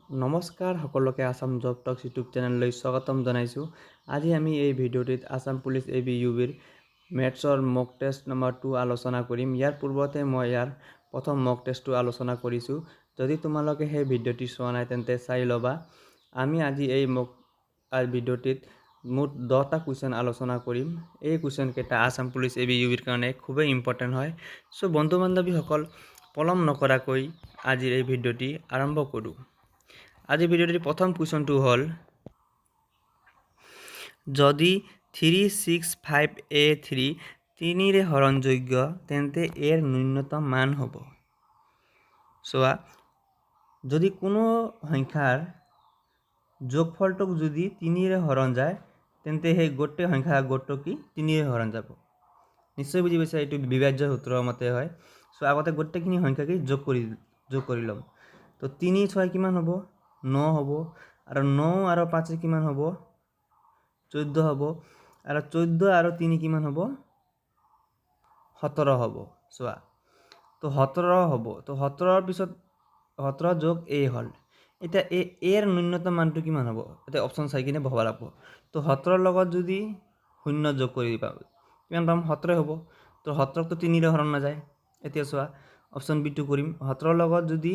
নমস্কাৰ সকলোকে আসাম জব টক্স ইউটিউব চেনেললৈ স্বাগতম জনাইছোঁ। আজি আমি এই ভিডিঅ'টিত আসাম পুলিচ ABUBৰ মেথছৰ মক টেষ্ট নম্বৰ 2 আলোচনা কৰিম। ইয়াৰ পূৰ্বতে মই ইয়াৰ প্ৰথম মক টেষ্টটো আলোচনা কৰিছোঁ। যদি তোমালোকে সেই ভিডিঅ'টি চোৱা নাই তেন্তে চাই ল'বা। আমি আজি এই ভিডিঅ'টিত মুঠ 10টা কুৱেশ্যন আলোচনা কৰিম। এই কুৱেশ্যনকেইটা আসাম পুলিচ ABUBৰ কাৰণে খুবেই ইম্পৰ্টেণ্ট হয়। চ' বন্ধু বান্ধৱীসকল পলম নকৰাকৈ আজিৰ এই ভিডিঅ'টি আৰম্ভ কৰোঁ। আজি ভিডিঅ'টিৰ প্ৰথম কুৱেশ্যনটো হ'ল, যদি 365A3 3ৰে হৰণযোগ্য তেন্তে এৰ ন্যূনতম মান হ'ব। চোৱা, যদি কোনো সংখ্যাৰ যোগফলটোক যদি 3ৰে হৰণ যায় তেন্তে সেই গোটেই সংখ্যাৰ গোটটো কি 3ৰে হৰণ যাব। নিশ্চয় বুজি পাইছা, এইটো বিভাজ্য সূত্ৰৰ মতে হয়। চ' আগতে গোটেইখিনি সংখ্যাকে যোগ কৰি ল'ম। তো 3 6 কিমান হ'ব? 9 হ'ব। আৰু 9 আৰু 5 কিমান হ'ব? 14 হ'ব। আৰু 14 আৰু 3 কিমান হ'ব? 17 হ'ব। চোৱা, তো 17 হ'ব। তো 17ৰ পিছত 17 যোগ a হ'ল। এতিয়া এৰ ন্যূনতম মানটো কিমান হ'ব? এতিয়া অপশ্যন চাই কিনে ভবা লাগিব। তো 17ৰ লগত যদি 0 যোগ কৰি দিবা কিমান পাম? 17 হ'ব। তো 17ক তো 3ৰে হৰণ নাযায়। এতিয়া চোৱা, অপশ্যন B2 কৰিম। 17ৰ লগত যদি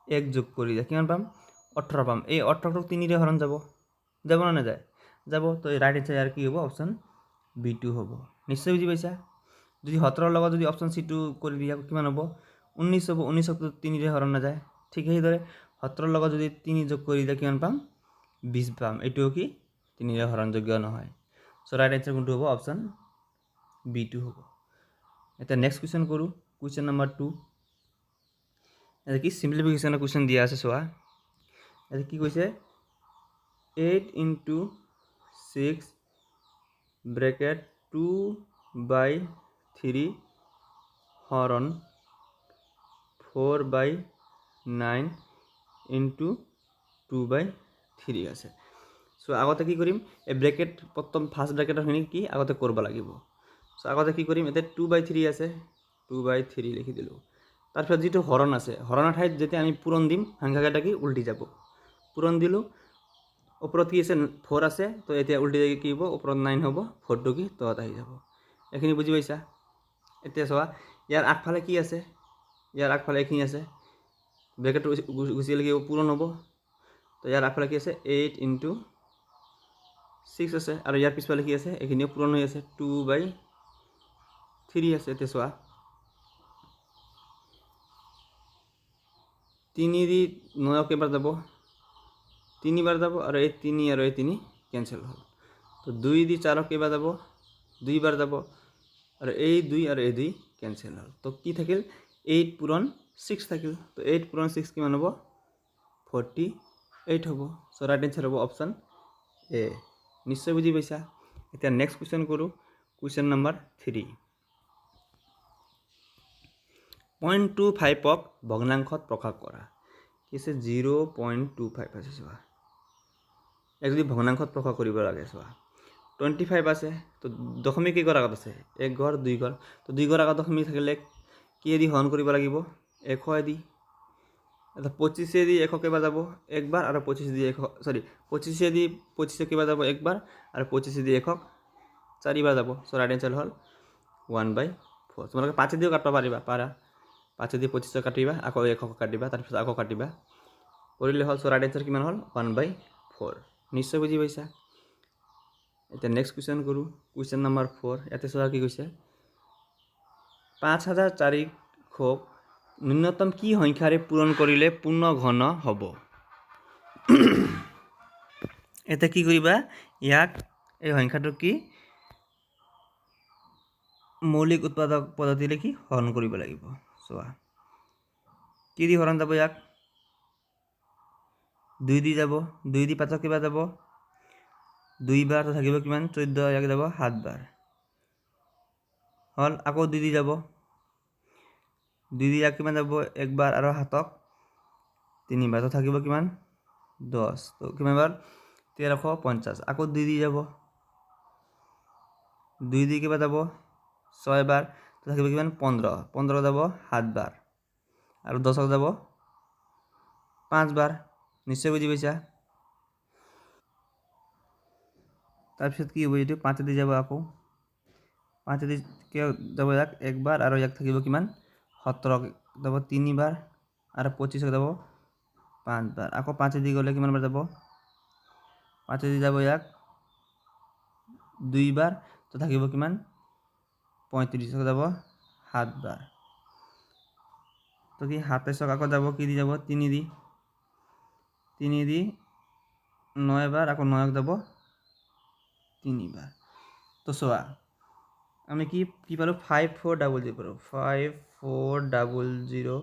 1 যোগ কৰি দিয়া কিমান পাম? 18 পাম। এই 18ক 3ৰে হৰণ যাব না নাযায়? যাব। তো ৰাইট এনসাৰ ইয়াৰ কি হ'ব? অপশ্যন B2 হ'ব। নিশ্চয় বুজি পাইছা। যদি 17ৰ লগত যদি অপশ্যন C2 কৰি দিয়া কিমান হ'ব? 19 হ'ব। 19ক তো 3ৰে হৰণ নাযায়। ঠিক সেইদৰে 17ৰ লগত যদি 3 যোগ কৰি দিয়া কিমান পাম? 20 পাম। এইটোও কি 3ৰে হৰণযোগ্য নহয়। চ' ৰাইট এনসাৰ কোনটো হ'ব? অপশ্যন B2 হ'ব। এতিয়া নেক্সট কুৱেশ্যন কৰোঁ। Question number 2। এটা কি সিম্পলিফিকেশ্যনৰ কুৱেশ্যন দিয়া আছে। চোৱা, এটা কি কৈছে? 8 × 6 ব্ৰেকেট 2/3 হৰণ 4/9 × 2/3 আছে। চ' আগতে কি কৰিম? এই ব্ৰেকেট প্ৰথম ফাৰ্ষ্ট ব্ৰেকেটৰখিনি কি আগতে কৰিব লাগিব। চ' আগতে কি কৰিম? এতিয়া 2/3 আছে, 2/3 লিখি দিলোঁ। তাৰপিছত যিটো হৰণ আছে, হৰণৰ ঠাইত যেতিয়া আমি পূৰণ দিম সংখ্যাকেইটা কি উল্টি যাব। পূৰণ দিলোঁ, ওপৰত কি আছে? 4 আছে। তো এতিয়া উল্টি যাই কি হ'ব? ওপৰত 9 হ'ব, 4টো কি তলত আহি যাব। এইখিনি বুজি পাইছা। এতিয়া চোৱা, ইয়াৰ আগফালে কি আছে? ইয়াৰ আগফালে এইখিনি আছে। ব্ৰেকেটটো গুচি গ'লে কি পূৰণ হ'ব। তো ইয়াৰ আগফালে কি আছে? 8 × 6 আছে। আৰু ইয়াৰ পিছফালে কি আছে? এইখিনিও পূৰণ হৈ আছে, 2/3 আছে। এতিয়া চোৱা, 3 দি 9 কেইবাৰ যাব? 3বাৰ যাব। আৰু এই 3 আৰু এই 3 কেঞ্চেল হ'ল। তো 2 দি 4 কেইবাৰ যাব? 2বাৰ যাব। আৰু এই 2 আৰু এই 2 কেঞ্চেল হ'ল। তো কি থাকিল? 8 পূৰণ 6 থাকিল। তো 8 পূৰণ 6 কিমান হ'ব? 48 হ'ব। চ' ৰাইট এনসাৰ হ'ব অপশ্যন A। নিশ্চয় বুজি পাইছা। এতিয়া নেক্সট কুৱেশ্যন কৰোঁ। Question number 3। 0.25ক ভগ্নাংশত প্ৰকাশ কৰা। কি আছে? 0.25 আছে। চোৱা, এক যদি ভগ্নাংশত প্ৰকাশ কৰিব লাগে, চোৱা 25 আছে। তো দশমিক কেইঘৰ আগত আছে? 1 ঘৰ 2 ঘৰ। তো 2 ঘৰ আগত দশমিক থাকিলে কিহেদি হৰণ কৰিব লাগিব? 100 দি। এটা 25 দি 100 কেইবাৰ যাব? একবাৰ। আৰু 25 দি 100 25 দি 25 কেইবাৰ যাব? একবাৰ। আৰু 25 দি 100 4বাৰ যাব। চ' ৰাইট এনসাৰ হ'ল 1/4। তোমালোকে 5 দিও কাটিব পাৰা। 5 দি 25 কাটিবা, আকৌ 100 কাটিবা, তাৰপিছত আকৌ কাটিবা, কৰিলে হ'ল। চ' ৰাইট এনসাৰ কিমান হ'ল? 1/4। নিশ্চয় বুজি পাইছা। এতিয়া নেক্সট কুৱেশ্যন কৰোঁ। Question number 4। ইয়াতে চোৱা কি কৈছে? 5400ক ন্যূনতম কি সংখ্যাৰে পূৰণ কৰিলে পূৰ্ণ ঘন হ'ব? এতিয়া কি কৰিবা? ইয়াক এই সংখ্যাটো কি মৌলিক উৎপাদক পদ্ধতিৰে কি হৰণ কৰিব লাগিব। চোৱা, কি দি হৰণ যাব? ইয়াক 2 দি যাব। 2 দি 5 কেইবাৰ যাব? 2বাৰ। তো থাকিব কিমান? 14। ইয়াক যাব 7বাৰ হ'ল। আকৌ 2 দি যাব। 2 দি ইয়াক কিমান যাব? 1বাৰ। আৰু 7ক 3বাৰ। তো থাকিব কিমান? 10। তো কিমান বাৰ? 1350। আকৌ 2 দি যাব। 2 দি কেইবাৰ যাব? 6বাৰ। তো থাকিব কিমান? 15। 15 যাব 7বাৰ। আৰু 10ক যাব 5বাৰ। নিশ্চয় বুজি পাইছা। তাৰপিছত কি হ'ব, এইটো 5 দি যাব, আকৌ 5 দি যাব ইয়াক একবাৰ, আৰু ইয়াক থাকিব কিমান 17 যাব 3 বাৰ, আৰু 25 যাব 5 বাৰ, আকৌ 5 দি গ'লে কিমান বাৰ যাব 5 দি যাব ইয়াক 2 বাৰ, তো থাকিব কিমান 35 যাব 7 বাৰ, তো কি 27 আকৌ যাব কি দি যাব 3 দি 9 বাৰ, আকৌ 9 যাব 3 বাৰ। তো চোৱা আমি কি পালোঁ 5400 পালোঁ, 5400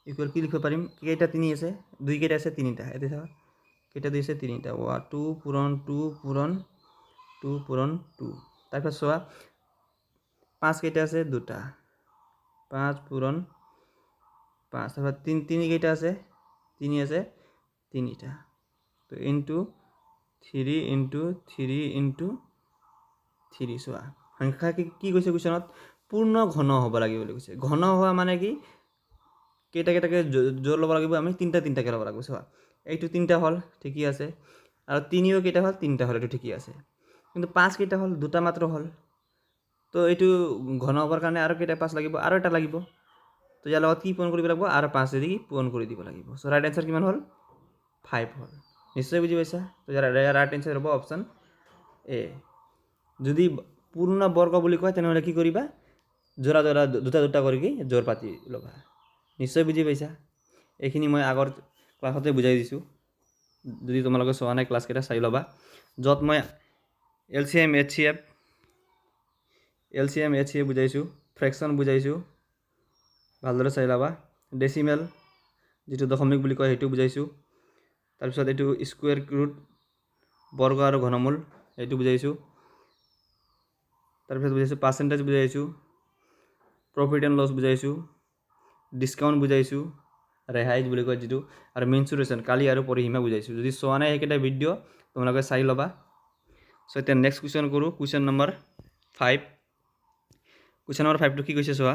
ইকুৱেল কি লিখিব পাৰিম, কেইটা 3 আছে 2 কেইটা আছে 3টা, এতিয়া চাওক কেইটা 2 আছে 3টা, 2 পূৰণ 2 পূৰণ 2 পূৰণ 2, তাৰপিছত চোৱা 5 কেইটা আছে 2টা, 5 পূৰণ 5, তাৰপিছত 3 কেইটা আছে 3 আছে 3টা, তো ইনটু 3 ইনটু 3 ইনটু 3। চোৱা সংখ্যা কি কৈছে কুৱেশ্যনত পূৰ্ণ ঘন হ'ব লাগে বুলি কৈছে। ঘন হোৱা মানে কি কেইটা কেইটাকে জোৰ ল'ব লাগিব, আমি তিনিটাকে ল'ব লাগিব। চোৱা এইটো 3টা হ'ল ঠিকেই আছে, আৰু 3ও কেইটা হ'ল 3টা হ'ল, এইটো ঠিকেই আছে, কিন্তু 5 কেইটা হ'ল 2টা মাত্ৰ হ'ল, তো এইটো ঘন হ'বৰ কাৰণে আৰু কেইটা 5 লাগিব, আৰু এটা লাগিব, তো ইয়াৰ লগত কি পূৰণ কৰিব লাগিব, আৰু 5 দি পূৰণ কৰি দিব লাগিব। চ' ৰাইট এনচাৰ কিমান হ'ল 5 হ'ল। নিশ্চয় বুজি পাইছা। তো ইয়াৰ ৰাইট এনচাৰ হ'ব অপশ্যন এ। যদি পূৰ্ণ বৰ্গ বুলি কয় তেনেহ'লে কি কৰিবা, জোৰা দুটা কৰি কি জোৰ পাতি ল'বা। নিশ্চয় বুজি পাইছা। এইখিনি মই আগৰ ক্লাছতে বুজাই দিছোঁ, যদি তোমালোকে চোৱা নাই ক্লাছকেইটা চাই ল'বা, য'ত মই LCM HCF বুজাইছোঁ, ফ্ৰেকশ্যন বুজাইছোঁ, ভালদৰে চাই ল'বা। ডেচিমেল যিটো দশমিক বুলি কয় সেইটো বুজাইছোঁ, তাৰপিছত এইটো স্কুৱেৰ ৰুট বৰ্গ আৰু ঘনমূল এইটো বুজাইছোঁ, তাৰপিছত বুজাইছোঁ পাৰ্চেণ্টেজ বুজাইছোঁ, প্ৰফিট এণ্ড লছ বুজাইছোঁ, ডিছকাউণ্ট বুজাইছোঁ, ৰেহাই বুলি কয় যিটো, আৰু মেনচুৰেশ্যন কালি আৰু পৰিসীমা বুজাইছোঁ। যদি চোৱা নাই সেইকেইটা ভিডিঅ' তোমালোকে চাই ল'বা। চ' এতিয়া নেক্সট কুৱেশ্যন কৰোঁ, কুৱেশ্যন নম্বৰ 5। কুৱেশ্যন নম্বৰ 5টো কি কৈছে চোৱা,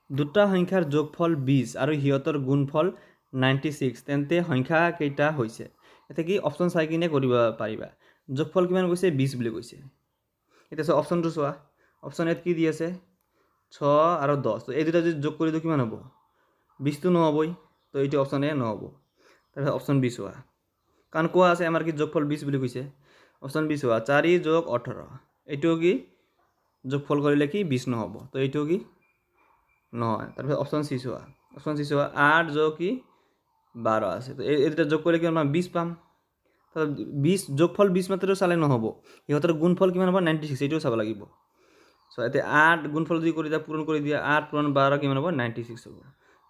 দুটা সংখ্যাৰ যোগফল 20 আৰু সিহঁতৰ গুণফল 96, তেন্তে সংখ্যা কেইটা হৈছে। এতিয়া কি অপশ্যন চাই কিনে কৰিব পাৰিবা। যোগফল কিমান কৈছে 20 বুলি কৈছে। এতিয়া চোৱা অপশ্যনটো চোৱা, অপশ্যন এত কি দি আছে 6 আৰু 10, তো এই দুটা যদি যোগ কৰি দিওঁ কিমান হ'ব 20টো নহ'বই, তো এইটো অপশ্যন এ নহ'ব। তাৰপিছত অপশ্যন বি চোৱা, কাৰণ কোৱা আছে আমাৰ কি যোগফল 20 বুলি কৈছে। অপশ্যন বি চোৱা 4 যোগ 18, এইটোও কি যোগফল কৰিলে কি 20 নহ'ব, তো এইটোও কি নহয়। তাৰপিছত অপশ্যন চি চোৱা, 8 যোগ কি 12 আছে, তো এই দুটা যোগ কৰিলে কি আমাৰ 20 পাম। তো 20 যোগফল 20 মাত্ৰ চালে নহ'ব, সিহঁতৰ গুণফল কিমান হ'ব 96, এইটোও চাব লাগিব। চ' এতিয়া 8 গুণফল যদি কৰি দিয়া পূৰণ কৰি দিয়া, 8 পূৰণ 12 কিমান হ'ব 96 হ'ব।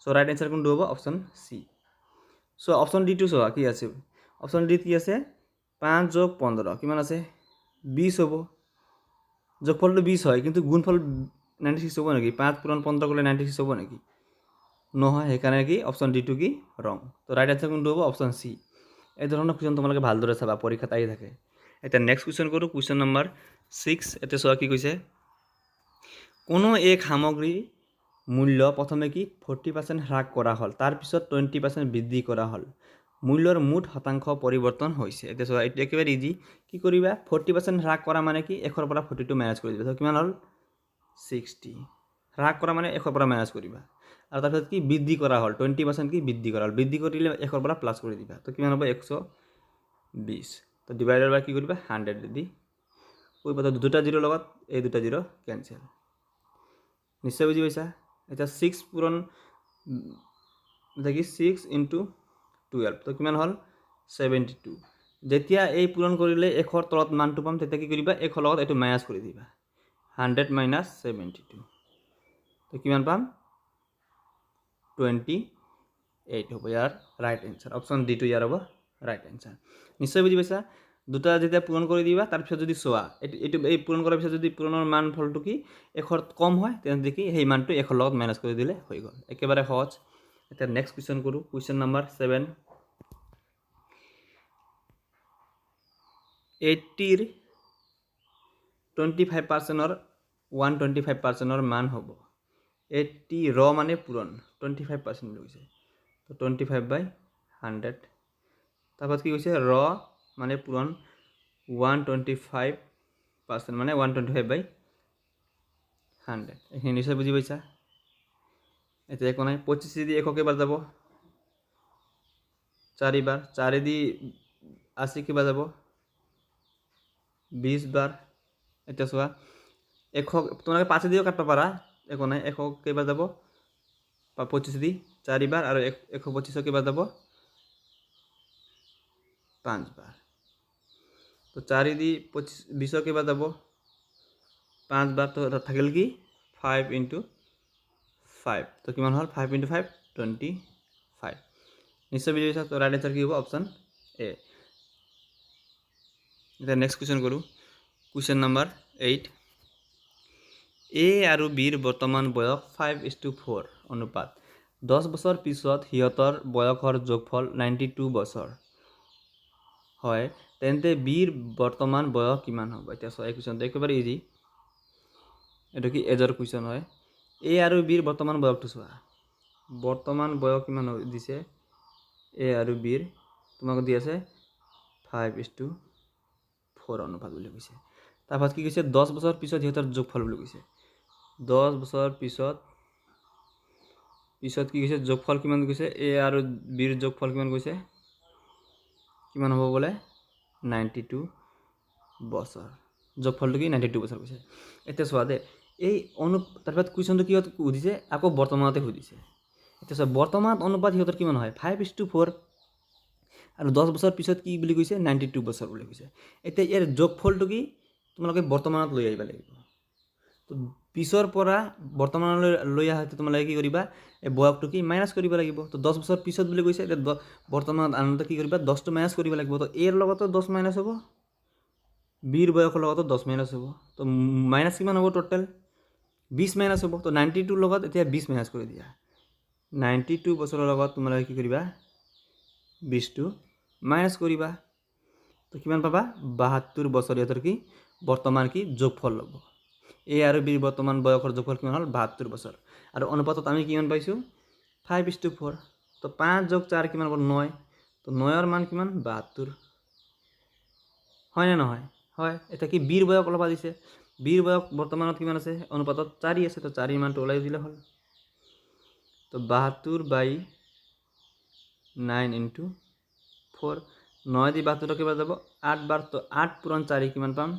চ' ৰাইট এনচাৰ কোনটো হ'ব অপশ্যন চি। চ' অপশ্যন ডিটো চোৱা কি আছে, অপশ্যন ডিত কি আছে 5 যোগ 15 কিমান আছে 20 হ'ব। যোগফলটো 20 হয়, কিন্তু গুণফল 96 হ'ব নেকি, 5 পূৰণ 15 কৰিলে 96 হ'ব নেকি, নহয়, সেইকাৰণে কি অপশ্যন ডিটো কি ৰং। তো ৰাইট এনচাৰ কোনটো হ'ব অপশ্যন চি। এই ধৰণৰ কুৱেশ্যন তোমালোকে ভালদৰে চাবা, পৰীক্ষাত আহি থাকে। এতিয়া নেক্সট কুৱেশ্যন কৰোঁ, কুৱেশ্যন নম্বৰ 6। এতিয়া চোৱা কি কৈছে, কোনো এক সামগ্ৰীৰ মূল্য প্ৰথমে কি 40% হ্ৰাস কৰা হ'ল, তাৰপিছত 20% বৃদ্ধি কৰা হ'ল, মূল্যৰ মুঠ শতাংশ পৰিৱৰ্তন হৈছে। এতিয়া চোৱা এইটো একেবাৰে ইজি, কি কৰিবা 40% হ্ৰাস কৰা মানে কি 100ৰ পৰা 40টো মাইনাছ কৰি দিবা, কিমান হ'ল 60। হ্ৰাস কৰা মানে 100ৰ পৰা মাইনাছ কৰিবা, আৰু তাৰপিছত কি বৃদ্ধি কৰা হ'ল 20% কি বৃদ্ধি কৰা হ'ল, বৃদ্ধি কৰিলে 100ৰ পৰা প্লাছ কৰি দিবা, তো কিমান হ'ব 120। তো ডিভাইডাৰ বাই কি কৰিবা 100 দি কৰিবা, তো দুটা জিৰ' লগত এই দুটা জিৰ' কেঞ্চেল। নিশ্চয় বুজি পাইছা। এতিয়া 6 পূৰণ দেখি 6 × 12, তো কিমান হ'ল 72। যেতিয়া এই পূৰণ কৰিলে 100ৰ তলত মানটো পাম, তেতিয়া কি কৰিবা 100 লগত এইটো মাইনাছ কৰি দিবা, 100 - 72, তো কিমান পাম 28 হ'ব ইয়াৰ ৰাইট এনচাৰ। অপশ্যন ডিটো ইয়াৰ হ'ব ৰাইট এনচাৰ। নিশ্চয় বুজি পাইছা। দুটা যেতিয়া পূৰণ কৰি দিবা, তাৰপিছত যদি চোৱা এইটো এই পূৰণ কৰাৰ পিছত যদি পূৰণৰ মান ফলটো কি 100ত কম হয়, তেন্তে কি সেই মানটো 100ৰ লগত মাইনাছ কৰি দিলে হৈ গ'ল, একেবাৰে সহজ। এতিয়া নেক্সট কুৱেশ্যন কৰোঁ, কুৱেশ্যন নম্বৰ 7। 80ৰ 25%ৰ 125%ৰ মান হ'ব 80 ৰ মানে পূৰণ 25% বুলি কৈছে, তো 25/100 100 তাৰপাছত কি কৈছে ৰ মানে পূৰণ 125% মানে 125/100 এইখিনি নিশ্চয় বুজি পাইছা এতিয়া একো নাই 25 দি 100 কেইবাৰ যাব 4 বাৰ 4 দি 80 কেইবাৰ যাব 20 বাৰ এতিয়া চোৱা 100 তোমালোকে 5 দিও কাটব পাৰা একো নাই 100 কেইবাৰ যাব 25 দি 4 বাৰ আৰু 125 কেইবাৰ যাব 5 বাৰ তো 4 দি 20 কেইবাৰ যাব 5 বাৰ তো থাকিল কি 5 × 5 তো কিমান হল 5 × 5 25 নিশ্চয় বুজি পাইছা তো রাইট আনসার কি হ'ব অপশন এ এটা নেক্সট কুৱেশ্যন কৰোঁ কুৱেশ্যন নম্বৰ 8 এ আৰু বিৰ বৰ্তমান বয়স 5:4 অনুপাত 10 বছৰ পিছত সিহঁতৰ বয়সৰ যোগফল 92 বছৰ হয় তেন্তে বিৰ বৰ্তমান বয়স কিমান হ'ব এতিয়া এই কুৱেশ্যনটো একেবাৰে ইজি এটা কি এজৰ কুৱেশ্যন হয় এ আৰু বিৰ বৰ্তমান বয়সটো চোৱা বৰ্তমান বয়স কিমান দিছে এ আৰু বিৰ তোমাক দি আছে 5:4 অনুপাত বুলি কৈছে তাৰপাছত কি কৈছে 10 বছৰ পিছত সিহঁতৰ যোগফল বুলি কৈছে 10 বছৰ পিছত কি কৈছে যোগফল কিমান কৈছে এ আৰু বিৰ যোগফল কিমান কৈছে কিমান হ'ব বলে 92 বছৰ যোগফলটো কি 92 বছৰ কৈছে এতিয়া চোৱা দে এই তাৰপাছত কুৱেশ্যনটো কি সুধিছে আকৌ বৰ্তমানতে সুধিছে এতিয়া চোৱা বৰ্তমানত অনুপাত সিহঁতৰ কিমান হয় 5:4 আৰু 10 বছৰ পিছত কি বুলি কৈছে 92 বছৰ বুলি কৈছে এতিয়া ইয়াৰ যোগফলটো কি তোমালোকে বৰ্তমানত লৈ আহিব লাগিব তো পিছৰ পৰা বৰ্তমানলৈ লৈ আহোঁতে তোমালোকে কি কৰিবা এই বয়সটো কি মাইনাছ কৰিব লাগিব তো 10 বছৰ পিছত বুলি কৈছে এতিয়া বৰ্তমানত আনন্দ কি কৰিবা 10টো মাইনাছ কৰিব লাগিব তো এৰ লগতো 10 মাইনাছ হ'ব বিৰ বয়সৰ লগতো 10 মাইনাছ হ'ব তো মাইনাছ কিমান হ'ব টোটেল 20 মাইনাছ হ'ব তো 92 লগত এতিয়া 20 মাইনাছ কৰি দিয়া 92 বছৰৰ লগত তোমালোকে কি কৰিবা 20টো মাইনাছ কৰিবা তো কিমান পাবা 72 বছৰ ইহঁতৰ কি বৰ্তমান কি যোগফল ল'ব এ আৰু বিৰ বৰ্তমান বয়সৰ যোগফল কিমান হ'ল 72 বছৰ আৰু অনুপাতত আমি কিমান পাইছোঁ 5:4 তো 5 + 4 কিমান হ'ব 9 তো 9ৰ মান কিমান 72 হয়নে নহয় হয় এটা কি বিৰ বয়স ওলাব দিছে বিৰ বয়স বৰ্তমানত কিমান আছে অনুপাতত 4 আছে তো 4 মানটো ওলাই দিলে হ'ল তো 72/9 × 4 9 দি 72 কেইবাৰ যাব 8 বাৰ তো 8 পূৰণ 4 কিমান পাম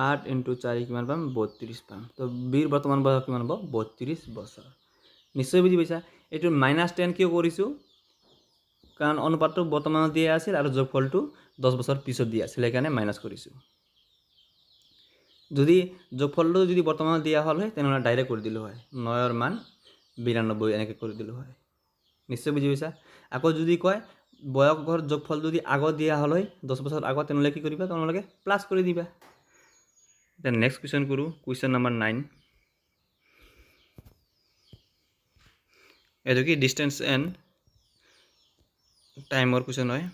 8 × 4 কিমান পাম 32 পাম তো বিৰ বৰ্তমান বয়স কিমান হ'ব 32 বছৰ নিশ্চয় বুজি পাইছা এইটো -10 কিয় কৰিছোঁ কাৰণ অনুপাতটো বৰ্তমানত দিয়া আছিল আৰু যোগফলটো 10 বছৰ পিছত দিয়া আছিল সেইকাৰণে মাইনাছ কৰিছোঁ যদি যোগফলটো যদি বৰ্তমানত দিয়া হ'ল হয় তেনেহ'লে ডাইৰেক্ট কৰি দিলোঁ হয় 9ৰ মান 92 এনেকৈ কৰি দিলোঁ হয় নিশ্চয় বুজি পাইছা আকৌ যদি কয় বয়সৰ যোগফল যদি আগত দিয়া হ'ল হয় 10 বছৰ আগত তেনেহ'লে কি কৰিবা তোমালোকে প্লাছ কৰি দিবা এতিয়া নেক্সট কুৱেশ্যন কৰোঁ কুৱেশ্যন নম্বৰ 9 এইটো কি ডিষ্টেন্স এণ্ড টাইমৰ কুৱেশ্যন হয়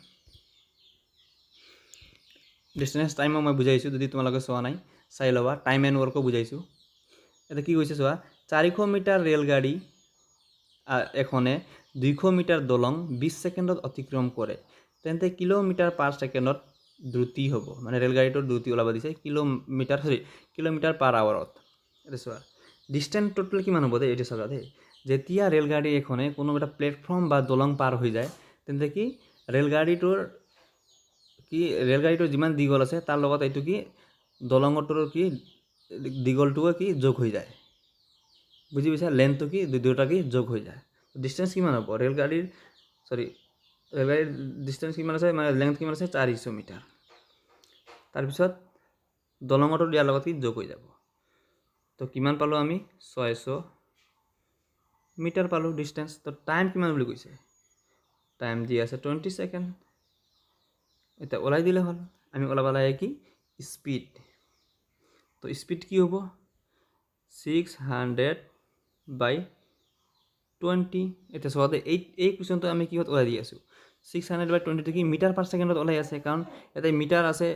ডিষ্টেন্স টাইমক মই বুজাইছোঁ যদি তোমালোকে চোৱা নাই চাই ল'বা টাইম এণ্ড ৱৰ্কো বুজাইছোঁ এতিয়া কি কৈছে চোৱা 400 মিটাৰ ৰেলগাড়ী এখনে 200 মিটাৰ দলং 20 ছেকেণ্ডত অতিক্ৰম কৰে তেন্তে কিলোমিটাৰ/ছেকেণ্ডত দ্ৰুতি হ'ব মানে ৰেলগাড়ীটোৰ দ্ৰুতি ওলাব দিছে কিলোমিটাৰ/আৱাৰত এতিয়া চোৱা ডিষ্টেন্স টোটেল কিমান হ'ব দে এইটো চাবা দেই যেতিয়া ৰেলগাড়ী এখনে কোনো এটা প্লেটফৰ্ম বা দলং পাৰ হৈ যায় তেন্তে কি ৰেলগাড়ীটোৰ যিমান দীঘল আছে তাৰ লগত এইটো কি দলঙটোৰ কি দীঘলটোও কি যোগ হৈ যায় বুজি পাইছা লেন্থটো কি দুয়োটা কি যোগ হৈ যায় ডিষ্টেন্স কিমান হ'ব ৰেলগাড়ীৰ ডিষ্টেন্স কিমান আছে মানে লেন্থ কিমান আছে 400 মিটাৰ তাৰপিছত দলঙটোৰ দিয়াৰ লগত কি যোগ হৈ যাব তো কিমান পালোঁ আমি 600 মিটাৰ পালোঁ ডিষ্টেন্স তো টাইম কিমান বুলি কৈছে টাইম দি আছে 20 ছেকেণ্ড এটা ওলাই দিলে হ'ল আমি ওলাব লাগে কি স্পীড তো স্পীড কি হ'ব 600/20 এটা চোৱা এই কুৱেশ্যনটো আমি কিহত ওলাই দি আছোঁ 600/20 কি মিটাৰ/ছেকেণ্ডত ওলাই আছে কাৰণ ইয়াতে মিটাৰ আছে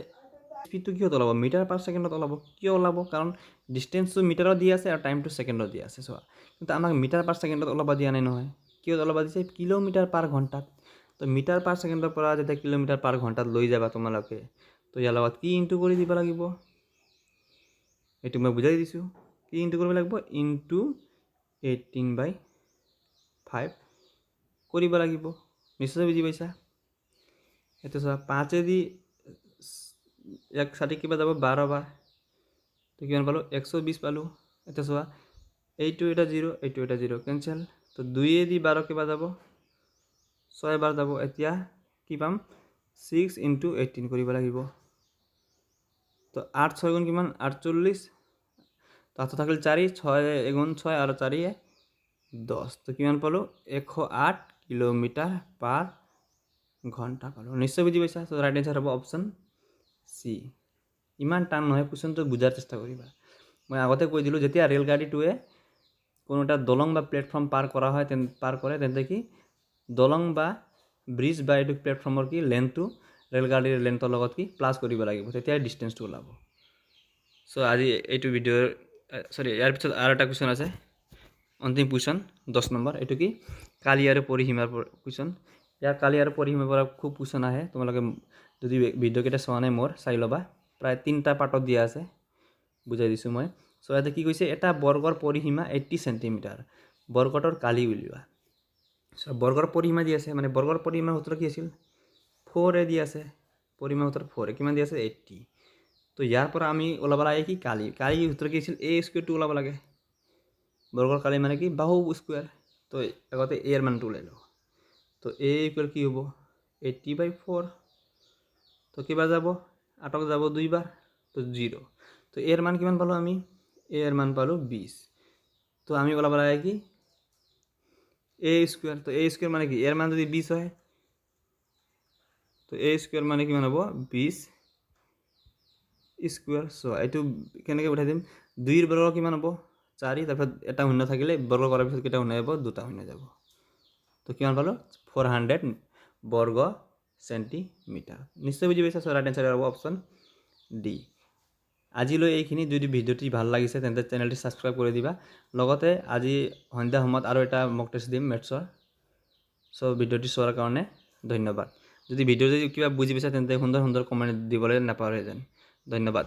স্পীডটো কিহত ওলাব মিটাৰ/ছেকেণ্ডত ওলাব কিয় ওলাব কাৰণ ডিষ্টেন্সটো মিটাৰত দি আছে আৰু টাইমটো ছেকেণ্ডত দি আছে চোৱা কিন্তু আমাক মিটাৰ/ছেকেণ্ডত ওলাব দিয়া নাই নহয় কিহত ওলাব দিছে কিলোমিটাৰ/ঘণ্টাত তো মিটাৰ পাৰ ছেকেণ্ডৰ পৰা যেতিয়া কিলোমিটাৰ পাৰ ঘণ্টাত লৈ যাবা তোমালোকে, তো ইয়াৰ লগত কি ইনটু কৰি দিব লাগিব, এইটো মই বুজাই দিছোঁ। কি ইনটু কৰিব লাগিব, ইনটু 18/5 কৰিব লাগিব। নিশ্চয় বুজি পাইছা। এইটো চোৱা 5 এক ষাঠি কিবা যাব 12 বাৰ, তো কিমান পালোঁ 120 পালোঁ। এতিয়া চোৱা এইটো এটা 0, এইটো এটা 0, কেঞ্চেল। তো 2 12 কিবা যাব 6 বাৰ যাব। এতিয়া কি পাম 6 × 18 কৰিব লাগিব। তো 8 6 গুণ কিমান 48, তাতো থাকিল 4, 6 গুণ 6 আৰু 4 10, তো কিমান পালোঁ 108 কিলোমিটাৰ পাৰ ঘণ্টা পালোঁ। নিশ্চয় বুজি পাইছা। তো ৰাইট এনচাৰ হ'ব অপশ্যন চি। ইমান টান নহয়, কুৱেশ্যনটো বুজাৰ চেষ্টা কৰিবা। মই আগতে কৈ দিলোঁ, যেতিয়া ৰেলগাড়ীটোৱে কোনো এটা দলং বা প্লেটফৰ্ম পাৰ কৰে তেন্তে কি দলং বা ব্ৰিজ বা এইটো প্লেটফৰ্মৰ কি লেন্থটো ৰেলগাড়ীৰ লেন্থৰ লগত কি প্লাছ কৰিব লাগিব, তেতিয়াই ডিষ্টেঞ্চটো ওলাব। চ' আজি এইটো ভিডিঅ'ৰ ইয়াৰ পিছত আৰু এটা কুৱেশ্যন আছে, অন্তিম কুৱেশ্যন 10 নম্বৰ। এইটো কি কালি আৰু পৰিসীমাৰ কুৱেশ্যন। ইয়াৰ কালি আৰু পৰিসীমাৰ পৰা খুব কুৱেশ্যন আহে। তোমালোকে যদি ভিডিঅ'কেইটা চোৱা নাই মোৰ, চাই ল'বা। প্ৰায় 3টা পাৰ্টত দিয়া আছে, বুজাই দিছোঁ মই। চ' ইয়াতে কি কৈছে, এটা বৰ্গৰ পৰিসীমা 80 চেণ্টিমিটাৰ, বৰ্গটোৰ কালি উলিওৱা। চ' বৰ্গৰ পৰিসীমা দি আছে, মানে বৰ্গৰ পৰিসীমাৰ সূত্ৰ কি আছিল 4 দি আছে, পৰিসীমাৰ সূত্ৰ 4 কিমান দি আছে 80। তো ইয়াৰ পৰা আমি ওলাব লাগে কি কালি সূত্ৰ কি আছিল a² ওলাব লাগে। বৰ্গৰ কালি মানে কি বাহু স্কুৱাৰ। তো আগতে এৰ মানটো ওলাই লওঁ। তো a = কি হ'ব 80/4। তো কিবাৰ যাব 8ক যাব 2 বাৰ, তো 0। তো এৰ মান কিমান পালোঁ আমি, এৰ মান পালোঁ 20। তো আমি ওলাব লাগে কি a²। তো a² মানে কি এর মান যদি 20 হয়, তো a² মানে কিমান হ'ব 20²। চ' এইটো কেনেকৈ উঠাই দিম, 2ৰ বৰ্গ কিমান হ'ব 4, তাৰপিছত এটা শূন্য থাকিলে বৰ্গ কৰাৰ পিছত কেইটা শূন্য যাব 2টা শূন্য যাব। তো কিমান পালোঁ 400 বৰ্গ চেণ্টিমিটাৰ। নিশ্চয় বুজি পাইছা। চ' ৰাইট এনচাৰ হ'ব অপশ্যন ডি। আজিলৈ এইখিনি। যদি ভিডিঅ'টি ভাল লাগিছে তেন্তে চেনেলটি ছাবস্ক্ৰাইব কৰি দিবা। লগতে আজি সন্ধিয়া সময়ত আৰু এটা মক টেষ্ট দিম মেথছৰ। চ' ভিডিঅ'টি চোৱাৰ কাৰণে ধন্যবাদ। যদি ভিডিঅ'টো কিবা বুজি পাইছা তেন্তে সুন্দৰ কমেণ্ট দিবলৈ নাপাহৰে যেন। ধন্যবাদ।